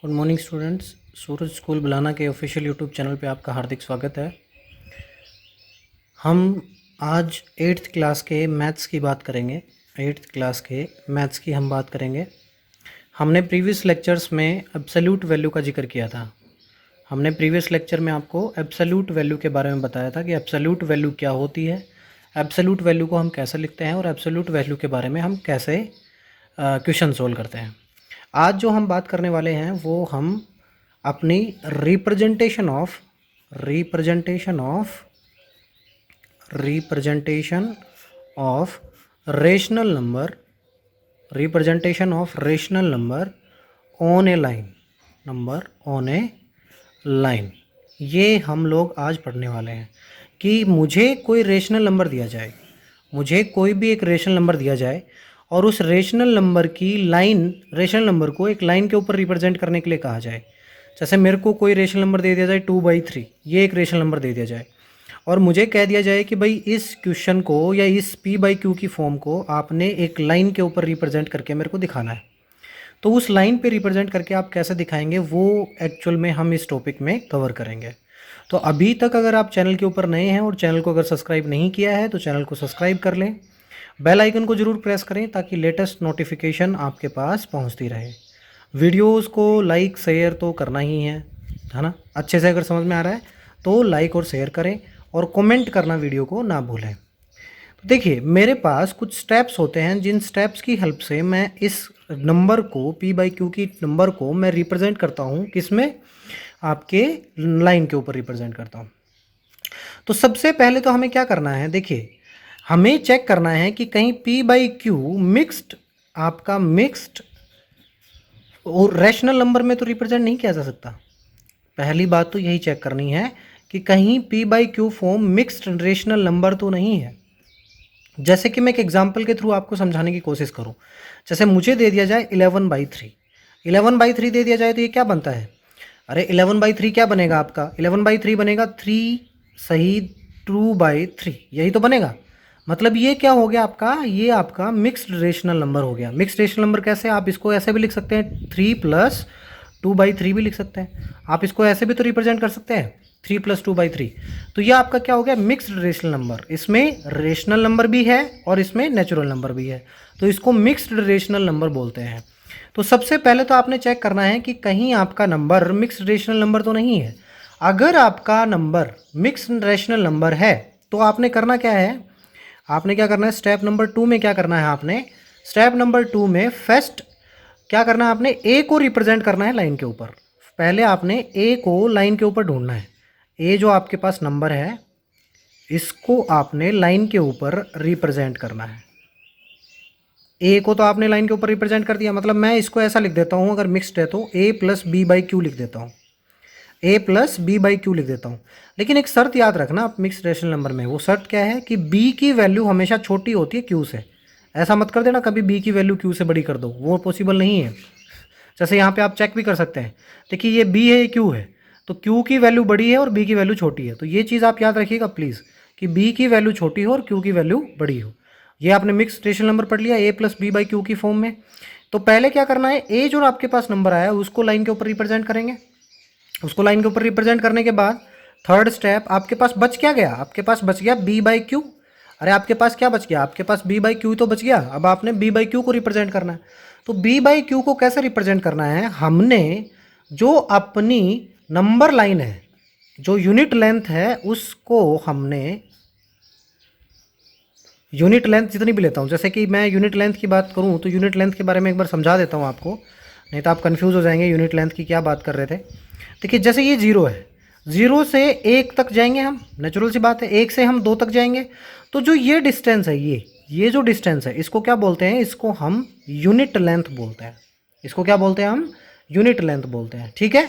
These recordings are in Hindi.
Good morning students. Suraj school बुलाना के ऑफिशियल यूट्यूब चैनल पे आपका हार्दिक स्वागत है। हम आज 8th क्लास के मैथ्स की बात करेंगे। 8th क्लास के मैथ्स की हम बात करेंगे। हमने प्रीवियस लेक्चर्स में एब्सोल्यूट वैल्यू का जिक्र किया था। हमने प्रीवियस लेक्चर में आपको एब्सोल्यूट वैल्यू के बारे में बताया था कि एब्सोल्यूट वैल्यू क्या होती है, एब्सोल्यूट वैल्यू को हम कैसे लिखते हैं और एब्सोल्यूट वैल्यू के बारे में हम कैसे क्वेश्चन सोल्व करते हैं। आज जो हम बात करने वाले हैं वो हम अपनी representation of rational number on A line ये हम लोग आज पढ़ने वाले हैं कि मुझे कोई रेशनल नंबर दिया जाए, मुझे कोई भी एक रेशनल नंबर दिया जाए और उस रेशनल नंबर की रेशनल नंबर को एक लाइन के ऊपर रिप्रेजेंट करने के लिए कहा जाए। जैसे मेरे को कोई रेशनल नंबर दे दिया जाए 2/3, ये एक रेशनल नंबर दे दिया जाए और मुझे कह दिया जाए कि भाई इस क्वेश्चन को या इस P/Q की फॉर्म को आपने एक लाइन के ऊपर रिप्रेजेंट करके मेरे को दिखाना है। तो उस लाइन पे रिप्रेजेंट करके आप कैसे दिखाएंगे वो एक्चुअल में हम इस टॉपिक में कवर करेंगे। तो अभी तक अगर आप चैनल के ऊपर नए हैं और चैनल को अगर सब्सक्राइब नहीं किया है तो चैनल को सब्सक्राइब कर लें, बेल आइकन को ज़रूर प्रेस करें ताकि लेटेस्ट नोटिफिकेशन आपके पास पहुंचती रहे। वीडियोस को लाइक शेयर तो करना ही है ना। अच्छे से अगर समझ में आ रहा है तो लाइक और शेयर करें और कमेंट करना वीडियो को ना भूलें। तो देखिए मेरे पास कुछ स्टेप्स होते हैं जिन स्टेप्स की हेल्प से मैं इस नंबर को P/Q की नंबर को मैं रिप्रेजेंट करता हूँ, किसमें, आपके लाइन के ऊपर रिप्रेजेंट करता हूँ। तो सबसे पहले तो हमें क्या करना है, देखिए हमें चेक करना है कि कहीं P/Q मिक्स्ड और रैशनल नंबर में तो रिप्रेजेंट नहीं किया जा सकता। पहली बात तो यही चेक करनी है कि कहीं P/Q form mixed rational number तो नहीं है। जैसे कि मैं एक एग्जांपल के थ्रू आपको समझाने की कोशिश करूं। जैसे मुझे दे दिया जाए 11/3, 11/3 दे दिया जाए तो ये क्या बनता है, अरे 11/3 क्या बनेगा आपका, 11/3 बनेगा 3 सही 2/3, यही तो बनेगा। मतलब ये क्या हो गया आपका, ये आपका मिक्स्ड रेशनल नंबर हो गया। मिक्स्ड रेशनल नंबर कैसे, आप इसको ऐसे भी लिख सकते हैं 3 + 2/3 भी लिख सकते हैं। आप इसको ऐसे भी तो रिप्रेजेंट कर सकते हैं 3 + 2/3। तो ये आपका क्या हो गया, मिक्स्ड रेशनल नंबर। इसमें रेशनल नंबर भी है और इसमें नेचुरल नंबर भी है, तो इसको मिक्स्ड रेशनल नंबर बोलते हैं। तो सबसे पहले तो आपने चेक करना है कि कहीं आपका नंबर मिक्स्ड रेशनल नंबर तो नहीं है। अगर आपका नंबर मिक्स्ड रेशनल नंबर है तो आपने करना क्या है, आपने क्या करना है, स्टेप नंबर 2 में क्या करना है, आपने स्टेप नंबर 2 में फर्स्ट क्या करना है, आपने ए को रिप्रेजेंट करना है लाइन के ऊपर। पहले आपने ए को लाइन के ऊपर ढूंढना है। ए जो आपके पास नंबर है इसको आपने लाइन के ऊपर रिप्रेजेंट करना है। ए को तो आपने लाइन के ऊपर रिप्रेजेंट कर दिया, मतलब मैं इसको ऐसा लिख देता हूँ, अगर मिक्स्ड है तो A + B/Q लिख देता हूँ, A + B/Q लिख देता हूँ। लेकिन एक शर्त याद रखना आप मिक्स्ड रेशनल नंबर में, वो शर्त क्या है कि B की वैल्यू हमेशा छोटी होती है Q से। ऐसा मत कर देना कभी B की वैल्यू Q से बड़ी कर दो, वो पॉसिबल नहीं है। जैसे यहाँ पे आप चेक भी कर सकते हैं, देखिए ये B है, ये Q है, तो Q की वैल्यू बड़ी है और B की वैल्यू छोटी है। तो ये चीज़ आप याद रखिएगा प्लीज़ कि B की वैल्यू छोटी हो और Q की वैल्यू बड़ी हो। ये आपने मिक्स्ड रेशनल नंबर पढ़ लिया A + B/Q की फॉर्म में। तो पहले क्या करना है, A जो आपके पास नंबर आया उसको लाइन के ऊपर रिप्रेजेंट करेंगे। उसको लाइन के ऊपर रिप्रेजेंट करने के बाद थर्ड स्टेप आपके पास बच क्या गया, आपके पास बच गया B/Q। अरे आपके पास क्या बच गया, आपके पास B/Q तो बच गया। अब आपने B/Q को रिप्रेजेंट करना है। तो B/Q को कैसे रिप्रेजेंट करना है, हमने जो अपनी नंबर लाइन है, जो यूनिट लेंथ है, उसको हमने यूनिट लेंथ जितनी भी लेता हूँ, जैसे कि मैं यूनिट लेंथ की बात करूँ तो यूनिट लेंथ के बारे में एक बार समझा देता हूँ आपको, नहीं तो आप कंफ्यूज हो जाएंगे यूनिट लेंथ की क्या बात कर रहे थे। देखिए जैसे ये 0 है, 0 से 1 तक जाएंगे हम, नेचुरल सी बात है, 1 से हम 2 तक जाएंगे। तो जो ये डिस्टेंस है, ये जो डिस्टेंस है, इसको क्या बोलते हैं, इसको हम यूनिट लेंथ बोलते हैं। इसको क्या बोलते हैं, हम यूनिट लेंथ बोलते हैं, ठीक है।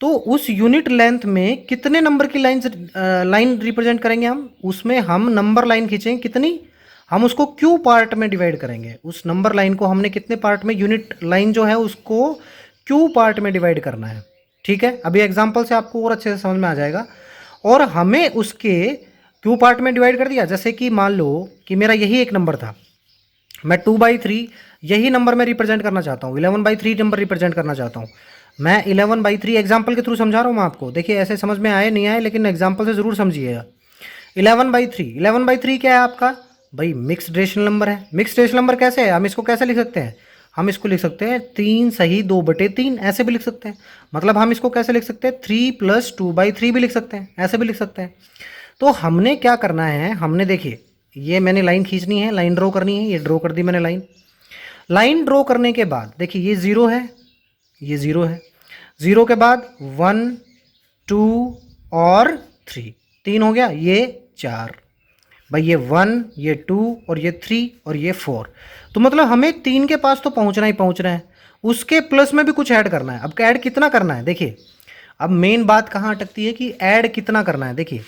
तो उस यूनिट लेंथ में कितने नंबर की लाइन रिप्रेजेंट करेंगे हम, उसमें हम नंबर लाइन खींचेंगे कितनी, हम उसको क्यू पार्ट में डिवाइड करेंगे। उस नंबर लाइन को हमने कितने पार्ट में, यूनिट लाइन जो है उसको क्यू पार्ट में डिवाइड करना है, ठीक है। अभी एग्जांपल से आपको और अच्छे से समझ में आ जाएगा। और हमें उसके क्यू पार्ट में डिवाइड कर दिया। जैसे कि मान लो कि मेरा यही एक नंबर था, मैं 2/3 यही नंबर में रिप्रेजेंट करना चाहता हूँ, 11/3 नंबर रिप्रेजेंट करना चाहता हूँ। मैं 11/3 एग्जाम्पल के थ्रू समझा रहा हूँ मैं आपको। देखिए ऐसे समझ में आए नहीं आए, लेकिन एग्जाम्पल से ज़रूर समझिएगा। 11/3 क्या है आपका भाई? मिक्स्ड रेशनल नंबर है। मिक्स्ड रेशनल नंबर कैसे है? हम इसको कैसे लिख सकते हैं? हम इसको लिख सकते हैं 3 सही 2/3, ऐसे भी लिख सकते हैं। मतलब हम इसको कैसे लिख सकते हैं? 3 + 2/3 भी लिख सकते हैं, ऐसे भी लिख सकते हैं। तो हमने क्या करना है, हमने देखिए ये मैंने लाइन खींचनी है, लाइन ड्रॉ करनी है, ये ड्रॉ कर दी मैंने लाइन। लाइन ड्रॉ करने के बाद देखिए ये 0 है, ये 0 है। 0 के बाद 1 2 और 3, 3 हो गया, ये 4 भाई, ये 1 ये 2 और ये 3 और ये 4। तो मतलब हमें 3 के पास तो पहुंचना ही पहुंचना है, उसके प्लस में भी कुछ ऐड करना है। अब ऐड कितना करना है? देखिए अब मेन बात कहाँ अटकती है कि ऐड कितना करना है। देखिए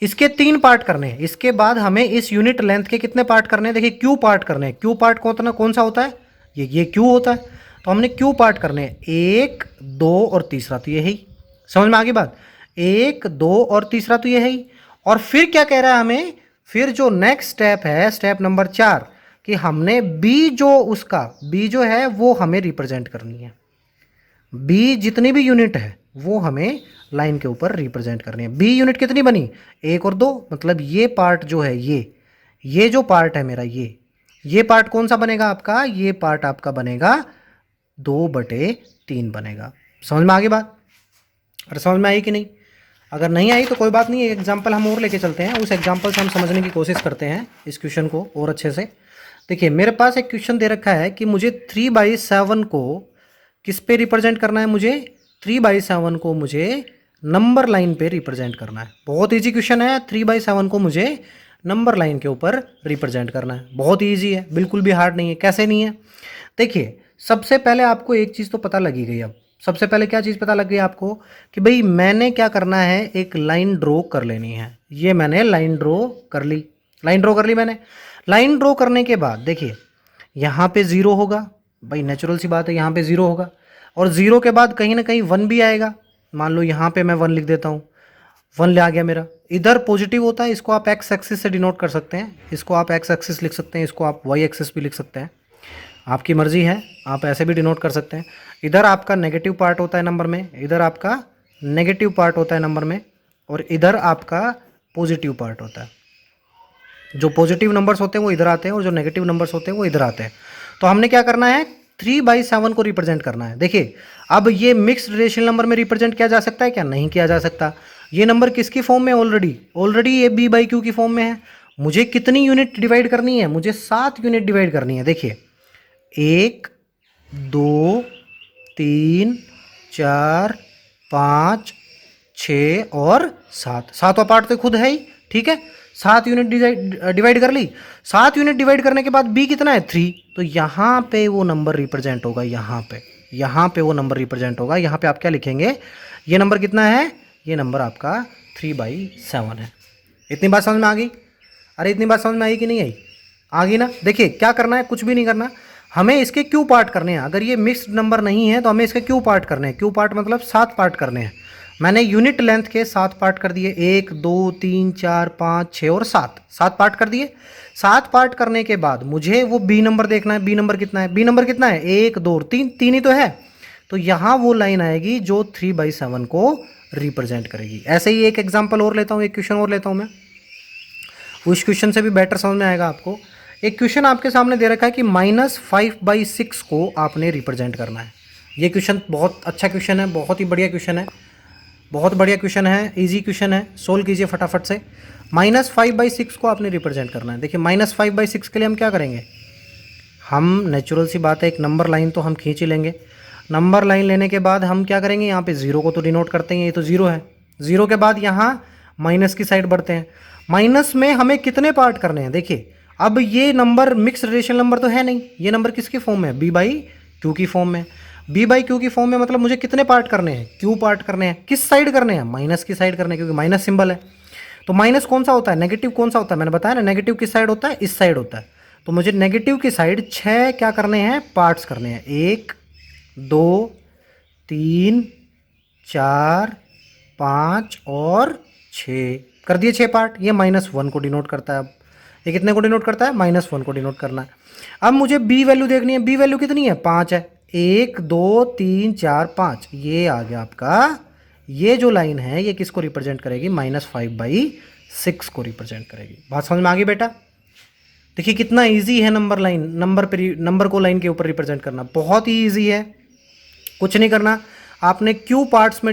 इसके 3 पार्ट करने हैं, इसके बाद हमें इस यूनिट लेंथ के कितने पार्ट करने हैं? देखिए क्यू पार्ट करने हैं। क्यू पार्ट कौन सा होता है? ये क्यू होता है। तो हमने क्यू पार्ट करने हैं, 1 2 और तीसरा, तो ये है ही। समझ में आ गई बात? 1 2 और तीसरा तो ये है ही। और फिर क्या कह रहा है हमें? फिर जो नेक्स्ट स्टेप है, स्टेप नंबर 4, कि हमने बी जो है वो हमें रिप्रेजेंट करनी है। बी जितनी भी यूनिट है वो हमें लाइन के ऊपर रिप्रेजेंट करनी है। बी यूनिट कितनी बनी? 1 और 2, मतलब ये पार्ट जो है, ये जो पार्ट है मेरा, ये पार्ट कौन सा बनेगा आपका? ये पार्ट आपका बनेगा 2/3 बनेगा। समझ में आ गई बात? और समझ में आई कि नहीं? अगर नहीं आई तो कोई बात नहीं, एक एग्जाम्पल हम और लेके चलते हैं, उस एग्जाम्पल से हम समझने की कोशिश करते हैं इस क्वेश्चन को और अच्छे से। देखिए मेरे पास एक क्वेश्चन दे रखा है कि मुझे 3/7 को किस पे रिप्रेजेंट करना है? मुझे 3/7 को मुझे नंबर लाइन पे रिप्रेजेंट करना है। बहुत इजी क्वेश्चन है, 3/7 को मुझे नंबर लाइन के ऊपर रिप्रेजेंट करना है। बहुत इजी है, बिल्कुल भी हार्ड नहीं है। कैसे नहीं है? देखिए सबसे पहले आपको एक चीज़ तो पता लगी गई। अब सबसे पहले क्या चीज़ पता लग गई आपको कि भाई मैंने क्या करना है, एक लाइन ड्रॉ कर लेनी है। ये मैंने लाइन ड्रॉ कर ली, मैंने। लाइन ड्रॉ करने के बाद देखिए यहाँ पे 0 होगा भाई, नेचुरल सी बात है, यहाँ पे 0 होगा। और 0 के बाद कहीं ना कहीं 1 भी आएगा। मान लो यहाँ पे मैं 1 लिख देता हूँ, 1 ले आ गया मेरा। इधर पॉजिटिव होता है, इसको आप एक्स एक्सिस से डिनोट कर सकते हैं, इसको आप एक्स एक्सिस लिख सकते हैं, इसको आप वाई एक्सिस भी लिख सकते हैं, आपकी मर्जी है, आप ऐसे भी डिनोट कर सकते हैं। इधर आपका नेगेटिव पार्ट होता है नंबर में, इधर आपका नेगेटिव पार्ट होता है नंबर में, और इधर आपका पॉजिटिव पार्ट होता है। जो पॉजिटिव नंबर्स होते हैं वो इधर आते हैं और जो नेगेटिव नंबर्स होते हैं वो इधर आते हैं। तो हमने क्या करना है, 3/7 को रिप्रेजेंट करना है। देखिए अब ये मिक्स्ड रेशनल नंबर में रिप्रेजेंट किया जा सकता है क्या? नहीं किया जा सकता। ये नंबर किसकी फॉर्म में? ऑलरेडी ये b/q की फॉर्म में है। मुझे कितनी यूनिट डिवाइड करनी है? मुझे 7 यूनिट डिवाइड करनी है। देखिए 1 2 3 4 5 6 और 7, सातवां पार्ट तो खुद है ही, ठीक है। 7 यूनिट डिवाइड कर ली। 7 यूनिट डिवाइड करने के बाद बी कितना है? 3। तो यहाँ पे वो नंबर रिप्रेजेंट होगा, यहाँ पे वो नंबर रिप्रेजेंट होगा। यहाँ पे आप क्या लिखेंगे? ये नंबर कितना है? ये नंबर आपका 3/7 है। इतनी बात समझ में आ गई? अरे इतनी बात समझ में आई कि नहीं आई? आ गई ना? देखिए क्या करना है, कुछ भी नहीं करना, हमें इसके क्यू पार्ट करने हैं। अगर ये मिक्स्ड नंबर नहीं है तो हमें इसके क्यू पार्ट करने हैं। क्यू पार्ट मतलब 7 पार्ट करने हैं। मैंने यूनिट लेंथ के 7 पार्ट कर दिए, 1 2 3 4 5 6 और 7 पार्ट कर दिए। 7 पार्ट करने के बाद मुझे वो बी नंबर देखना है। बी नंबर कितना है? 1 2 और 3, 3 ही तो है। तो यहाँ वो लाइन आएगी जो 3/7 को रिप्रेजेंट करेगी। ऐसे ही एक एग्जाम्पल और लेता हूँ, एक क्वेश्चन और लेता हूँ मैं, उस क्वेश्चन से भी बेटर समझ में आएगा आपको। एक क्वेश्चन आपके सामने दे रखा है कि -5/6 को आपने रिप्रेजेंट करना है। ये क्वेश्चन बहुत अच्छा क्वेश्चन है, बहुत ही बढ़िया क्वेश्चन है, बहुत बढ़िया क्वेश्चन है, इजी क्वेश्चन है, सोल्व कीजिए फटाफट से। -5/6 को आपने रिप्रेजेंट करना है। देखिए -5/6 के लिए हम क्या करेंगे? हम नेचुरल सी बात है, एक नंबर लाइन तो हम खींच ही लेंगे। नंबर लाइन लेने के बाद हम क्या करेंगे? यहाँ पे 0 को तो डिनोट करते हैं, ये तो 0 है। 0 के बाद यहाँ माइनस की साइड बढ़ते हैं। माइनस में हमें कितने पार्ट करने हैं? देखिए अब ये नंबर मिक्स्ड रेशनल नंबर तो है नहीं, ये नंबर किसकी फॉर्म में है? b/q की फॉर्म में। b/q की फॉर्म में मतलब मुझे कितने पार्ट करने हैं? q पार्ट करने हैं। किस साइड करने हैं? माइनस की साइड करने हैं, क्योंकि माइनस सिंबल है। तो माइनस कौन सा होता है? नेगेटिव कौन सा होता है? मैंने बताया ना, नेगेटिव किस साइड होता है? इस साइड होता है। तो मुझे नेगेटिव की साइड 6 क्या करने हैं? पार्ट्स करने हैं। 1 2 3 4 5 और 6 कर दिए 6 पार्ट। ये -1 को डिनोट करता है। अब ये कितने को डिनोट करता है? -1 को डिनोट करना है। अब मुझे बी वैल्यू देखनी है। बी वैल्यू कितनी है? 5 है। 1 2 3 4 5 ये आ गया आपका। ये जो लाइन है ये किसको रिप्रेजेंट करेगी? -5/6 को रिप्रेजेंट करेगी। बात समझ में आ गई बेटा? देखिए कितना इजी है नंबर लाइन, नंबर को लाइन के ऊपर रिप्रेजेंट करना बहुत ही इजी है। कुछ नहीं करना, आपने क्यू पार्ट्स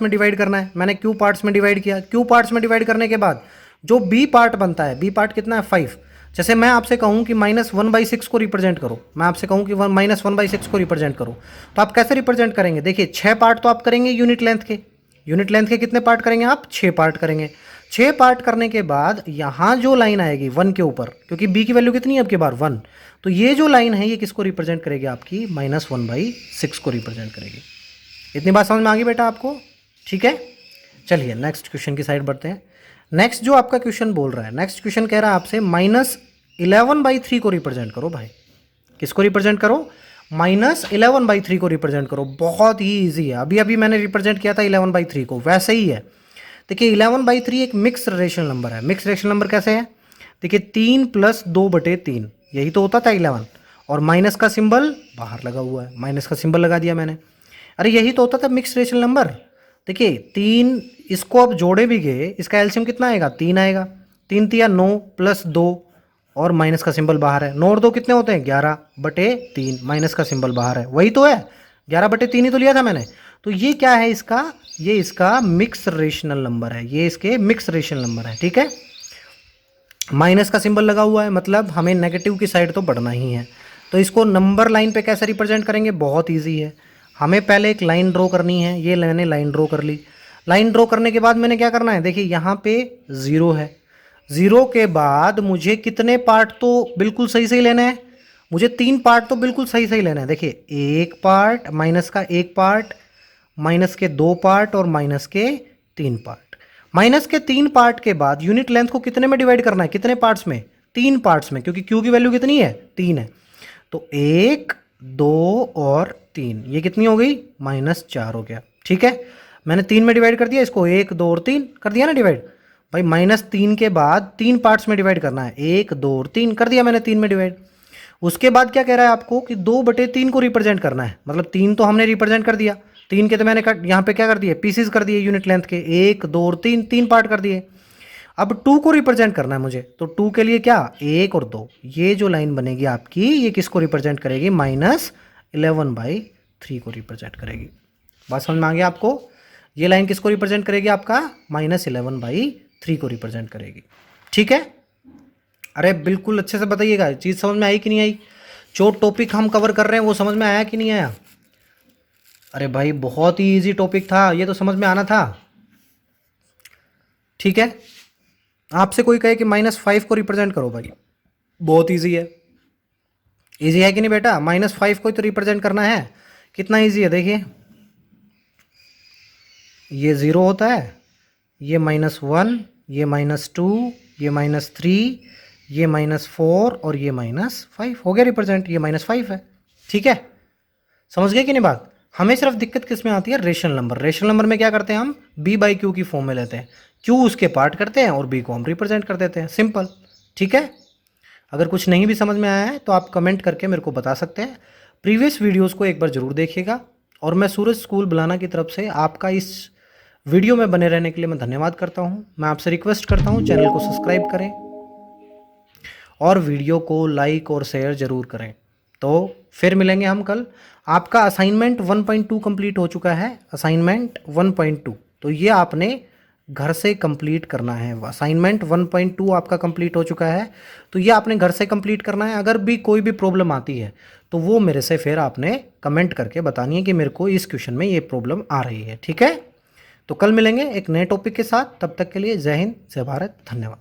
में डिवाइड करना है। मैंने क्यू पार्ट्स में डिवाइड किया। क्यू पार्ट्स में डिवाइड करने के बाद जो बी पार्ट बनता है, बी पार्ट कितना है? 5। जैसे मैं आपसे कहूँ कि -1/6 को रिप्रेजेंट करो, मैं आपसे कहूँ कि -1/6 को रिप्रेजेंट करो, तो आप कैसे रिप्रेजेंट करेंगे? देखिए 6 पार्ट तो आप करेंगे यूनिट लेंथ के। यूनिट लेंथ के कितने पार्ट करेंगे आप? 6 पार्ट करेंगे। 6 पार्ट करने के बाद यहाँ जो लाइन आएगी 1 के ऊपर, क्योंकि b की वैल्यू कितनी है आपके बार 1, तो ये जो लाइन है ये किसको रिप्रेजेंट करेगी? आपकी -1/6 को रिप्रेजेंट करेगी। इतनी बात समझ में आ गई बेटा आपको? ठीक है, चलिए नेक्स्ट क्वेश्चन की साइड बढ़ते हैं। नेक्स्ट जो आपका क्वेश्चन बोल रहा है, नेक्स्ट क्वेश्चन कह रहा है आपसे -11/3 को रिप्रेजेंट करो भाई। किसको रिप्रेजेंट करो? -11/3 को रिप्रेजेंट करो। बहुत ही ईजी है, अभी अभी मैंने रिप्रेजेंट किया था 11/3 को, वैसे ही है। देखिए 11/3 एक मिक्स रेशनल नंबर है। मिक्स रेशनल नंबर कैसे है? देखिए 3 + 2/3 यही तो होता था 11, और माइनस का सिंबल बाहर लगा हुआ है, माइनस का सिंबल लगा दिया मैंने। अरे यही तो होता था मिक्स रेशनल नंबर। देखिए 3, इसको अब जोड़े भी गए, इसका एलसीएम कितना आएगा? 3 आएगा। 3 × 9 + 2 और माइनस का सिंबल बाहर है। 9 और 2 कितने होते हैं? 11/3, माइनस का सिंबल बाहर है, वही तो है 11/3 ही तो लिया था मैंने। तो ये क्या है इसका? ये इसका मिक्स रेशनल नंबर है, ये इसके मिक्स रेशनल नंबर है। ठीक है, माइनस का सिंबल लगा हुआ है, मतलब हमें नेगेटिव की साइड तो बढ़ना ही है। तो इसको नंबर लाइन पे कैसे रिप्रेजेंट करेंगे? बहुत ईजी है। हमें पहले एक लाइन ड्रॉ करनी है। ये मैंने लाइन ड्रॉ कर ली। लाइन ड्रॉ करने के बाद मैंने क्या करना है? देखिए यहाँ पे 0 है। 0 के बाद मुझे कितने पार्ट तो बिल्कुल सही सही लेना है? मुझे 3 पार्ट तो बिल्कुल सही सही लेना है। देखिए 1 पार्ट, माइनस का 1 पार्ट, माइनस के 2 पार्ट और माइनस के 3 पार्ट। माइनस के 3 पार्ट के बाद यूनिट लेंथ को कितने में डिवाइड करना है? कितने पार्ट्स में? 3 पार्ट्स में, क्योंकि क्यू की वैल्यू कितनी है? 3 है। तो 1 2 और 3, ये कितनी हो गई? -4 हो गया। ठीक है, मैंने 3 में डिवाइड कर दिया इसको, 1 2 और 3 कर दिया ना डिवाइड भाई। -3 के बाद 3 पार्ट्स में डिवाइड करना है, 1 2 और 3 कर दिया मैंने 3 में डिवाइड। उसके बाद क्या कह रहा है आपको कि 2/3 को रिप्रेजेंट करना है, मतलब 3 तो हमने रिप्रेजेंट कर दिया, 3 के तो मैंने यहाँ पे क्या कर दिए? पीसीज कर दिए यूनिट लेंथ के, 1 2 और 3, 3 पार्ट कर दिए। अब 2 को रिप्रेजेंट करना है मुझे, तो 2 के लिए क्या? 1 और 2, ये जो लाइन बनेगी आपकी ये किसको रिप्रेजेंट करेगी? -11/3 को रिप्रेजेंट करेगी। बात समझ में आ गया आपको? ये लाइन किसको रिप्रेजेंट करेगी? आपका -11/3 को रिप्रेजेंट करेगी। ठीक है, अरे बिल्कुल अच्छे से बताइएगा, चीज़ समझ में आई कि नहीं आई? जो टॉपिक हम कवर कर रहे हैं वो समझ में आया कि नहीं आया? अरे भाई बहुत ही इजी टॉपिक था, ये तो समझ में आना था। ठीक है, आपसे कोई कहे कि -5 को रिप्रेजेंट करो भाई, बहुत इजी है। इजी है कि नहीं बेटा? -5 को तो रिप्रेजेंट करना है, कितना इजी है। देखिए ये 0 होता है, ये -1, ये -2, ये -3, ये -4 और ये -5 हो गया रिप्रेजेंट, ये -5 है। ठीक है, समझ गए कि नहीं बात? हमें सिर्फ दिक्कत किस में आती है? Rational number. रेशनल नंबर में क्या करते हैं हम? b/q की फॉर्म में लेते हैं, q उसके पार्ट करते हैं और b को हम रिप्रेजेंट कर देते हैं, सिंपल। ठीक है, अगर कुछ नहीं भी समझ में आया है तो आप कमेंट करके मेरे को बता सकते हैं। प्रीवियस वीडियोस को एक बार ज़रूर देखिएगा, और मैं सूरज स्कूल बुलाना की तरफ से आपका इस वीडियो में बने रहने के लिए मैं धन्यवाद करता हूं। मैं आपसे रिक्वेस्ट करता हूं चैनल को सब्सक्राइब करें और वीडियो को लाइक और शेयर ज़रूर करें। तो फिर मिलेंगे हम कल। आपका असाइनमेंट 1.2 कंप्लीट हो चुका है, असाइनमेंट 1.2, तो ये आपने घर से कंप्लीट करना है। असाइनमेंट 1.2 आपका कंप्लीट हो चुका है, तो ये आपने घर से कंप्लीट करना है। अगर भी कोई भी प्रॉब्लम आती है तो वो मेरे से फिर आपने कमेंट करके बतानी है कि मेरे को इस क्वेश्चन में ये प्रॉब्लम आ रही है। ठीक है, तो कल मिलेंगे एक नए टॉपिक के साथ, तब तक के लिए जय हिंद, जय भारत, धन्यवाद।